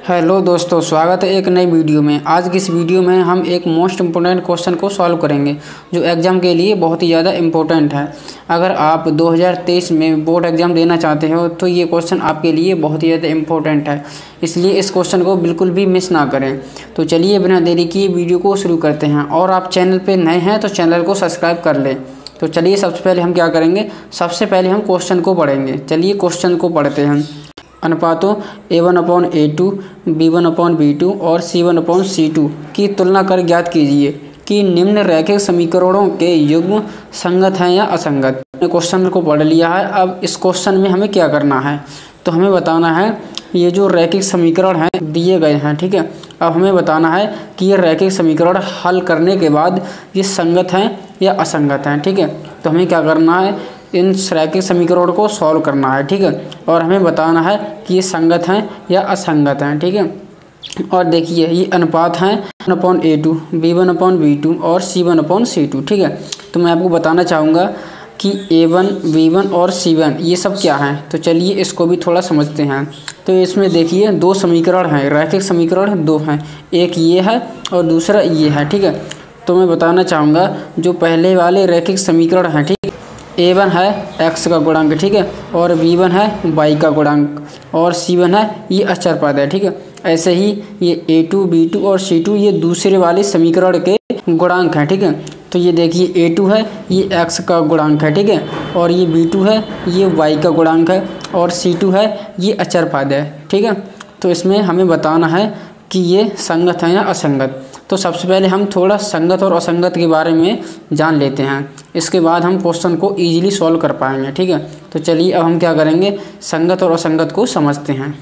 Hello दोस्तों, स्वागत है एक नई वीडियो में। आज की इस वीडियो में हम एक मोस्ट इम्पोर्टेंट क्वेश्चन को सॉल्व करेंगे जो एग्ज़ाम के लिए बहुत ही ज़्यादा इम्पोर्टेंट है। अगर आप 2023 में बोर्ड एग्ज़ाम देना चाहते हो तो ये क्वेश्चन आपके लिए बहुत ही ज़्यादा इम्पोर्टेंट है, इसलिए इस क्वेश्चन को बिल्कुल भी मिस ना करें। तो चलिए बिना देरी किए वीडियो को शुरू करते हैं। और आप चैनल पर नए हैं तो चैनल को सब्सक्राइब कर लें। तो चलिए सबसे पहले हम क्या करेंगे, सबसे पहले हम क्वेश्चन को पढ़ेंगे। चलिए क्वेश्चन को पढ़ते हैं। अनुपातों A1/A2, B1/B2 और C1/C2 की तुलना कर ज्ञात कीजिए कि निम्न रैखिक समीकरणों के युग्म संगत हैं या असंगत। क्वेश्चन को पढ़ लिया है। अब इस क्वेश्चन में हमें क्या करना है, तो हमें बताना है ये जो रैखिक समीकरण हैं दिए गए हैं, ठीक है। अब हमें बताना है कि ये रैखिक समीकरण हल करने के बाद ये संगत हैं या असंगत हैं, ठीक है। तो हमें क्या करना है, इन रैखिक समीकरणों को सॉल्व करना है, ठीक है। और हमें बताना है कि ये संगत हैं या असंगत हैं, ठीक है। और देखिए ये अनुपात हैं A1/A2, B1/B2 और C1/C2, ठीक है। तो मैं आपको बताना चाहूँगा कि A1, B1 और C1 ये सब क्या हैं। तो चलिए इसको भी थोड़ा समझते हैं। तो इसमें देखिए दो समीकरण हैं, रैखिक समीकरण दो हैं, एक ये है और दूसरा ये है, ठीक है। तो मैं बताना चाहूँगा जो पहले वाले रैखिक समीकरण हैं, ठीक है, A1 है x का गुणांक, ठीक है, और B1 है y का गुणांक, और C1 है ये अचर पद है, ठीक है। ऐसे ही ये A2, B2 और C2 ये दूसरे वाले समीकरण के गुणांक हैं, ठीक है। तो ये देखिए A2 है ये x का गुणांक है, ठीक है, और ये B2 है ये y का गुणांक है, और C2 है ये अचर पद है, ठीक है। तो इसमें हमें बताना है कि ये संगत हैं या असंगत। तो सबसे पहले हम थोड़ा संगत और असंगत के बारे में जान लेते हैं, इसके बाद हम क्वेश्चन को इजीली सॉल्व कर पाएंगे, ठीक है। तो चलिए अब हम क्या करेंगे, संगत और असंगत को समझते हैं।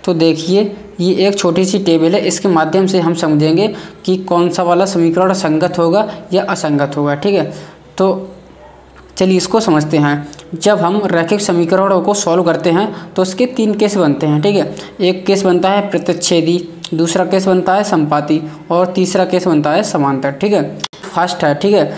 तो देखिए ये एक छोटी सी टेबल है, इसके माध्यम से हम समझेंगे कि कौन सा वाला समीकरण संगत होगा या असंगत होगा, ठीक है। तो चलिए इसको समझते हैं। जब हम रैखिक समीकरणों को सॉल्व करते हैं तो उसके तीन केस बनते हैं, ठीक है। एक केस बनता है प्रतिच्छेदी, दूसरा केस बनता है संपाती और तीसरा केस बनता है समांतर, ठीक है। फर्स्ट है, ठीक है।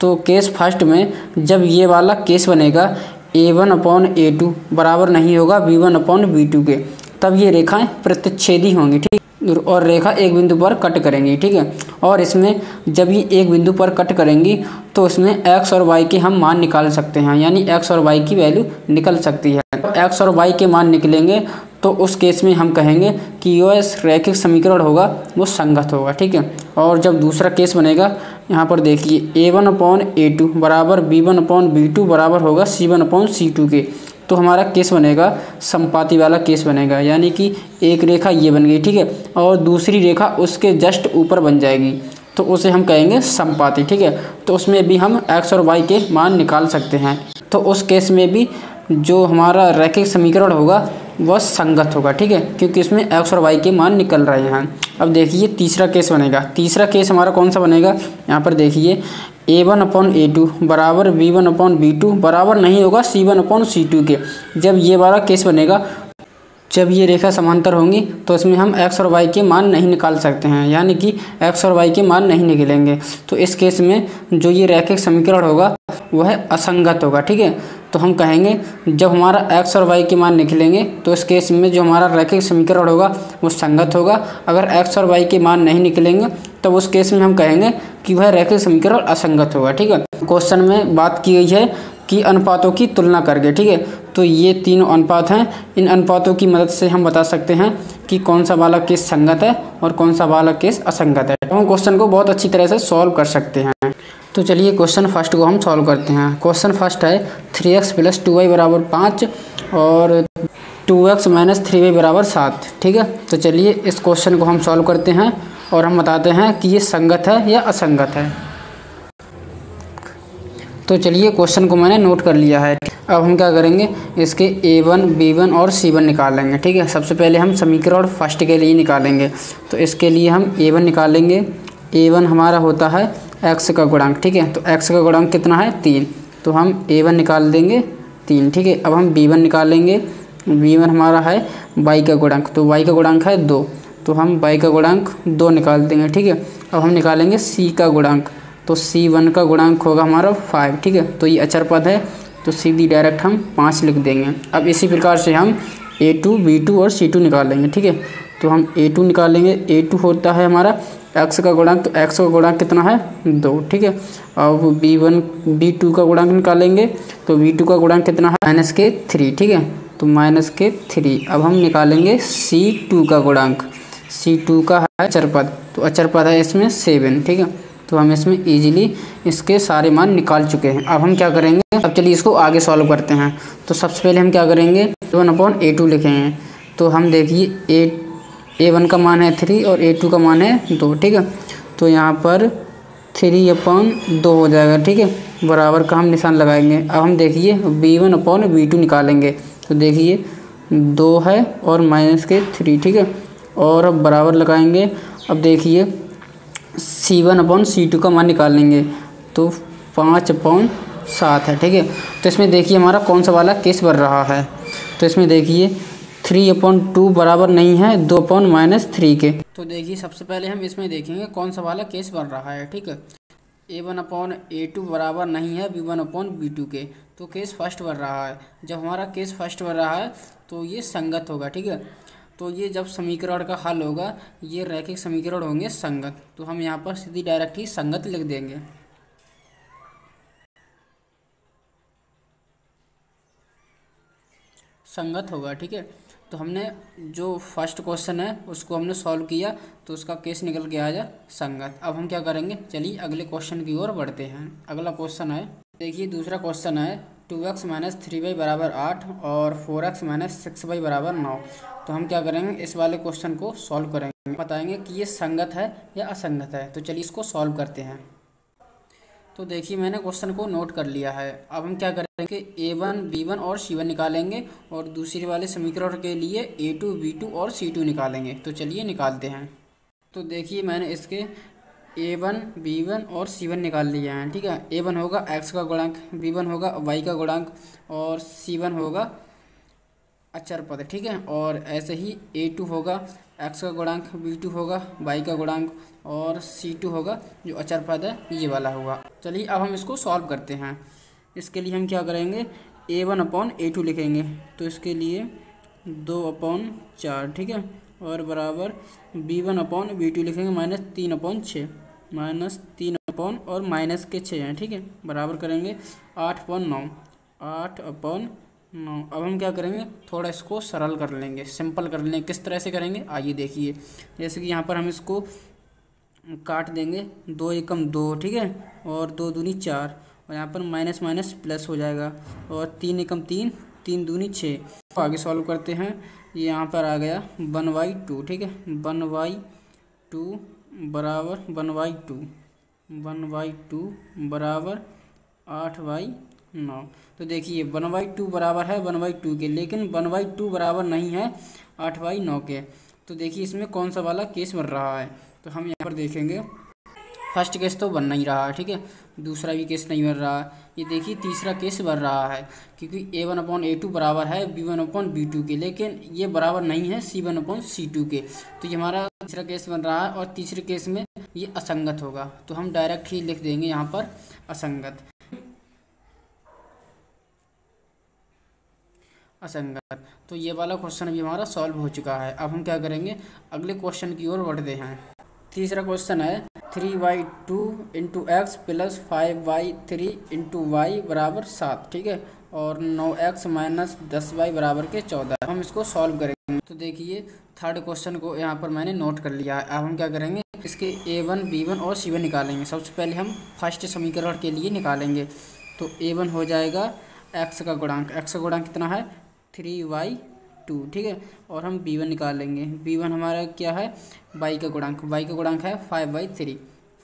तो केस फर्स्ट में जब ये वाला केस बनेगा A1/A2 बराबर नहीं होगा B1/B2 के, तब ये रेखाएं प्रतिच्छेदी होंगी, ठीक, और रेखा एक बिंदु पर कट करेंगी, ठीक है। और इसमें जब ये एक बिंदु पर कट करेंगी तो इसमें x और y के हम मान निकाल सकते हैं, यानी x और y की वैल्यू निकल सकती है। x और y के मान निकलेंगे तो उस केस में हम कहेंगे कि जो रैखिक समीकरण होगा वो संगत होगा, ठीक है। और जब दूसरा केस बनेगा, यहाँ पर देखिए A1/A2 बराबर B1/B2 बराबर होगा C1/C2 के, तो हमारा केस बनेगा संपाती वाला केस बनेगा, यानी कि एक रेखा ये बन गई, ठीक है, और दूसरी रेखा उसके जस्ट ऊपर बन जाएगी, तो उसे हम कहेंगे संपाती, ठीक है। तो उसमें भी हम x और y के मान निकाल सकते हैं। तो उस केस में भी जो हमारा रैखिक समीकरण होगा वह संगत होगा, ठीक है, क्योंकि इसमें x और y के मान निकल रहे हैं। अब देखिए तीसरा केस बनेगा। तीसरा केस हमारा कौन सा बनेगा, यहाँ पर देखिए A1/A2 बराबर B1/B2 बराबर नहीं होगा C1/C2 के। जब ये वाला केस बनेगा, जब ये रेखा समांतर होंगी तो इसमें हम x और y के मान नहीं निकाल सकते हैं, यानी कि x और y के मान नहीं निकलेंगे। तो इस केस में जो ये रैखिक समीकरण होगा वह असंगत होगा, ठीक है। तो हम कहेंगे जब हमारा x और y के मान निकलेंगे तो इस केस में जो हमारा रैखिक समीकरण होगा वो संगत होगा। अगर x और y के मान नहीं निकलेंगे तब उस केस में हम कहेंगे कि वह रैखिक समीकरण असंगत होगा, ठीक है। क्वेश्चन में बात की गई है कि अनुपातों की तुलना करके, ठीक है। तो ये तीनों अनुपात हैं, इन अनुपातों की मदद से हम बता सकते हैं कि कौन सा वाला केस संगत है और कौन सा वाला केस असंगत है। हम क्वेश्चन को बहुत अच्छी तरह से सॉल्व कर सकते हैं। तो चलिए क्वेश्चन फर्स्ट को हम सॉल्व करते हैं। क्वेश्चन फर्स्ट है 3x + 2y बराबर 5 और 2x - 3y बराबर 7, ठीक है। तो चलिए इस क्वेश्चन को हम सॉल्व करते हैं और हम बताते हैं कि ये संगत है या असंगत है। तो चलिए क्वेश्चन को मैंने नोट कर लिया है। अब हम क्या करेंगे, इसके A1, B1 और C1 निकाल लेंगे, ठीक है। सबसे पहले हम समीकरण फर्स्ट के लिए निकालेंगे। तो इसके लिए हम A1 निकालेंगे। A1 हमारा होता है x का गुणांक, ठीक है। तो x का गुणांक कितना है 3, तो हम A1 निकाल देंगे 3, ठीक है। अब हम B1 निकालेंगे। B1 हमारा है y का गुणांक, तो y का गुणांक है 2, तो हम y का गुणांक 2 निकाल देंगे, ठीक है। अब हम निकालेंगे C का गुणांक, तो C1 का गुणांक होगा हमारा 5, ठीक है। तो ये अचर पद है तो सीधी डायरेक्ट हम 5 लिख देंगे। अब इसी प्रकार से हम A2, B2 और C2 निकाल लेंगे, ठीक है। तो हम A2 निकालेंगे। A2 होता है हमारा x का गुणांक, तो x का गुणांक कितना है 2, ठीक है। अब B2 का गुणांक निकालेंगे, तो B2 का गुणांक कितना है -3, ठीक है, तो -3। अब हम निकालेंगे C2 का गुणांक। C2 का है अचर पद, तो अचर पद है इसमें 7, ठीक है। तो हम इसमें इजीली इसके सारे मान निकाल चुके हैं। अब हम क्या करेंगे, अब चलिए इसको आगे सॉल्व करते हैं। तो सबसे पहले हम क्या करेंगे, 1/A2 लिखेंगे। तो हम देखिए A1 का मान है 3 और A2 का मान है 2, ठीक है। तो यहाँ पर 3/2 हो जाएगा, ठीक है, बराबर का हम निशान लगाएंगे। अब हम देखिए B1/B2 निकालेंगे। तो देखिए 2 है और -3, ठीक है, और अब बराबर लगाएंगे। अब देखिए C1/C2 का मान निकालेंगे, तो 5/7 है, ठीक है। तो इसमें देखिए हमारा कौन सा वाला केस बन रहा है। तो इसमें देखिए 3/2 बराबर नहीं है 2/-3 के। तो देखिए सबसे पहले हम इसमें देखेंगे कौन सा वाला केस बन रहा है, ठीक है। A1/A2 बराबर नहीं है B1/B2 के, तो केस फर्स्ट बन रहा है। जब हमारा केस फर्स्ट बन रहा है तो ये संगत होगा, ठीक है। तो ये जब समीकरण का हल होगा, ये रैखिक समीकरण होंगे संगत। तो हम यहाँ पर सीधी डायरेक्ट ही संगत लिख देंगे। संगत होगा, ठीक है। तो हमने जो फर्स्ट क्वेश्चन है उसको हमने सॉल्व किया, तो उसका केस निकल के आया संगत। अब हम क्या करेंगे, चलिए अगले क्वेश्चन की ओर बढ़ते हैं। अगला क्वेश्चन है, देखिए दूसरा क्वेश्चन है 2x - 3y = 8 और 4x - 6y = 9। तो हम क्या करेंगे, इस वाले क्वेश्चन को सॉल्व करेंगे, बताएंगे कि ये संगत है या असंगत है। तो चलिए इसको सॉल्व करते हैं। तो देखिए मैंने क्वेश्चन को नोट कर लिया है। अब हम क्या करेंगे, A1, B1 और C1 निकालेंगे और दूसरे वाले समीकरण के लिए A2, B2 और C2 निकालेंगे। तो चलिए निकालते हैं। तो देखिए मैंने इसके A1, B1 और C1 निकाल लिए हैं, ठीक है। A1 होगा x का गुणांक, B1 होगा y का गुणांक और C1 होगा अचर पद, ठीक है। और ऐसे ही A2 होगा x का गुणांक, B2 होगा y का गुणांक और C2 होगा जो अचर पद है ये वाला होगा। चलिए अब हम इसको सॉल्व करते हैं। इसके लिए हम क्या करेंगे, A1/A2 लिखेंगे। तो इसके लिए 2/4, ठीक है, और बराबर B1/B2 लिखेंगे -3/6, -3 और -6 हैं, ठीक है, बराबर करेंगे 8/9, 8/9। अब हम क्या करेंगे, थोड़ा इसको सरल कर लेंगे, सिंपल कर लेंगे। किस तरह से करेंगे आइए देखिए। जैसे कि यहाँ पर हम इसको काट देंगे, 2 एकम 2, ठीक है, और 2 दूनी 4, और यहाँ पर माइनस माइनस प्लस हो जाएगा, और 3 एकम 3, 3 दूनी 6। तो आगे सॉल्व करते हैं। ये यहाँ पर आ गया 1/2, ठीक है, 1/2 बराबर 1/2 बराबर 8/9। तो देखिए 1/2 बराबर है 1/2 के, लेकिन 1/2 बराबर नहीं है 8/9 के। तो देखिए इसमें कौन सा वाला केस बन रहा है। तो हम यहाँ पर देखेंगे, फर्स्ट केस तो बन नहीं रहा है, ठीक है, दूसरा भी केस नहीं बन रहा है। ये देखिए तीसरा केस बन रहा है, क्योंकि A1/A2 बराबर है B1/B2 के, लेकिन ये बराबर नहीं है C1/C2 के। तो ये हमारा तीसरा केस बन रहा है, और तीसरे केस में ये असंगत होगा। तो हम डायरेक्ट ही लिख देंगे यहाँ पर असंगत। तो ये वाला क्वेश्चन भी हमारा सॉल्व हो चुका है। अब हम क्या करेंगे, अगले क्वेश्चन की ओर बढ़ते हैं। तीसरा क्वेश्चन है 3y2 × x + 5y3 × y = 7, ठीक है, और 9x - 10y = 14। हम इसको सॉल्व करेंगे। तो देखिए थर्ड क्वेश्चन को यहाँ पर मैंने नोट कर लिया है। अब हम क्या करेंगे, इसके A1, B1 और C1 निकालेंगे। सबसे पहले हम फर्स्ट समीकरण के लिए निकालेंगे। तो A1 हो जाएगा x का गुणांक, x का गुणांक कितना है 3y2, ठीक है, और हम B1 निकालेंगे। B1 हमारा क्या है, y का गुणांक, y का गुणांक है 5/3,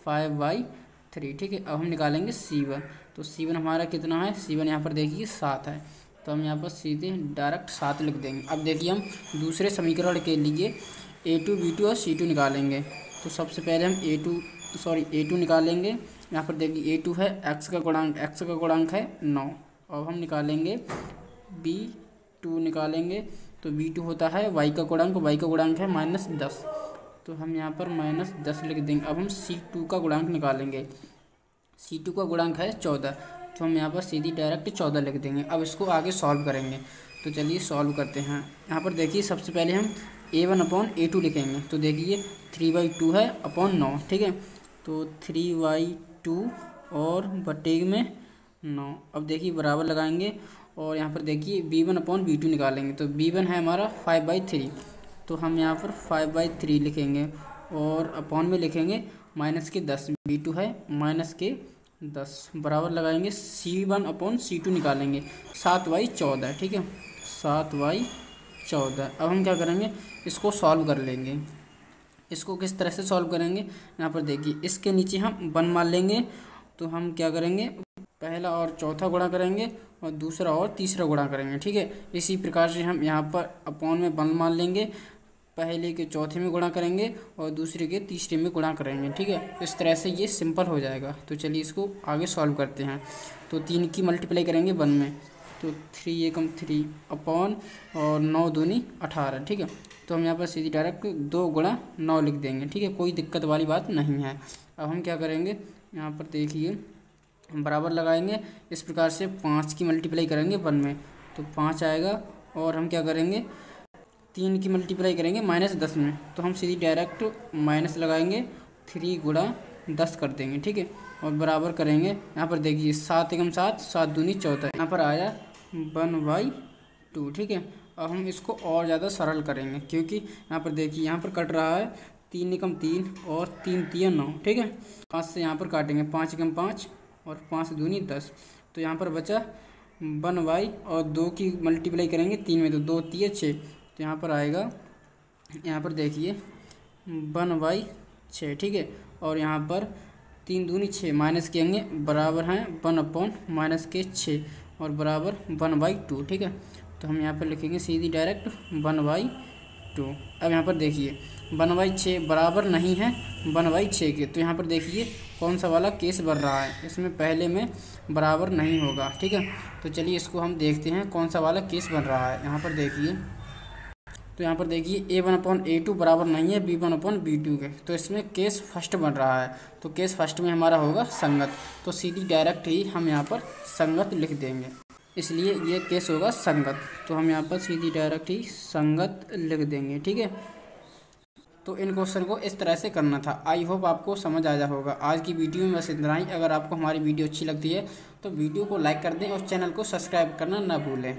5/3, ठीक है। अब हम निकालेंगे C1। तो C1 हमारा कितना है, C1 यहाँ पर देखिए 7 है। तो हम यहाँ पर सीधे डायरेक्ट 7 लिख देंगे। अब देखिए हम दूसरे समीकरण के लिए A2, B2 और C2 निकालेंगे। तो सबसे पहले हम A2 निकालेंगे। यहाँ पर देखिए A2 है x का गुणांक है 9। अब हम निकालेंगे B2 निकालेंगे। तो B2 होता है y का गुणांक है -10। तो हम यहाँ पर -10 लिख देंगे। अब हम C2 का गुणांक निकालेंगे। C2 का गुणांक है 14। तो हम यहाँ पर सीधी डायरेक्ट 14 लिख देंगे। अब इसको आगे सॉल्व करेंगे। तो चलिए सॉल्व करते हैं। यहाँ पर देखिए सबसे पहले हम A1/A2 लिखेंगे। तो देखिए 3/2 है अपॉन 9, ठीक है। तो 3/2 और बटे में 9। अब देखिए बराबर लगाएंगे और यहाँ पर देखिए B1/B2 निकालेंगे। तो B1 है हमारा 5/3, तो हम यहाँ पर 5/3 लिखेंगे और अपॉन में लिखेंगे -10। B2 है -10 बराबर लगाएंगे C1/C2 निकालेंगे 7/14, ठीक है। 7/14। अब हम क्या करेंगे, इसको सॉल्व कर लेंगे। इसको किस तरह से सॉल्व करेंगे, यहाँ पर देखिए इसके नीचे हम 1 मान लेंगे। तो हम क्या करेंगे, पहला और चौथा गुणा करेंगे और दूसरा और तीसरा गुणा करेंगे, ठीक है। इसी प्रकार से हम यहाँ पर अपॉन में 1 मान लेंगे, पहले के चौथे में गुणा करेंगे और दूसरे के तीसरे में गुणा करेंगे, ठीक है। इस तरह से ये सिंपल हो जाएगा। तो चलिए इसको आगे सॉल्व करते हैं। तो 3 की मल्टीप्लाई करेंगे 1 में, तो 3 एकम 3 अपॉन और 9 दूनी 18, ठीक है। तो हम यहाँ पर सीधी डायरेक्ट 2 गुणा 9 लिख देंगे, ठीक है। कोई दिक्कत वाली बात नहीं है। अब हम क्या करेंगे, यहाँ पर देखिए बराबर लगाएंगे। इस प्रकार से 5 की मल्टीप्लाई करेंगे 1 में, तो 5 आएगा। और हम क्या करेंगे, 3 की मल्टीप्लाई करेंगे -10 में, तो हम सीधी डायरेक्ट माइनस लगाएंगे, 3 गुणा 10 कर देंगे, ठीक है। और बराबर करेंगे, यहाँ पर देखिए 7 एकम 7, 7 दूनी 14, यहाँ पर आया 1/2, ठीक है। अब हम इसको और ज़्यादा सरल करेंगे, क्योंकि यहाँ पर देखिए यहाँ पर कट रहा है 3 एकम 3 और 3 3 9, ठीक है। 5 से यहाँ पर काटेंगे, 5 एकम 5 और 5 दूनी 10, तो यहाँ पर बचा 1/, और 2 की मल्टीप्लाई करेंगे 3 में, तो 2 3 6, तो यहाँ पर आएगा, यहाँ पर देखिए 1/6, ठीक है। और यहाँ पर 3 दूनी 6 माइनस किएंगे, बराबर हैं 1/-6 और बराबर 1/2, ठीक है। तो हम यहाँ पर लिखेंगे सीधी डायरेक्ट 1/2। अब यहाँ पर देखिए 1/6 बराबर नहीं है 1/6 के, तो यहाँ पर देखिए कौन सा वाला केस बन रहा है, इसमें पहले में बराबर नहीं होगा, ठीक है। तो चलिए इसको हम देखते हैं कौन सा वाला केस बन रहा है। यहाँ पर देखिए, तो यहाँ पर देखिए A1/A2 बराबर नहीं है B1/B2 के, तो इसमें केस फर्स्ट बन रहा है। तो केस फर्स्ट में हमारा होगा संगत, तो सीधी डायरेक्ट ही हम यहाँ पर संगत लिख देंगे, इसलिए ये केस होगा संगत। तो हम यहाँ पर सीधी डायरेक्ट ही संगत लिख देंगे, ठीक है। तो इन क्वेश्चन को इस तरह से करना था। आई होप आपको समझ आया होगा। आज की वीडियो में बस इतना ही। अगर आपको हमारी वीडियो अच्छी लगती है तो वीडियो को लाइक कर दें और चैनल को सब्सक्राइब करना ना भूलें।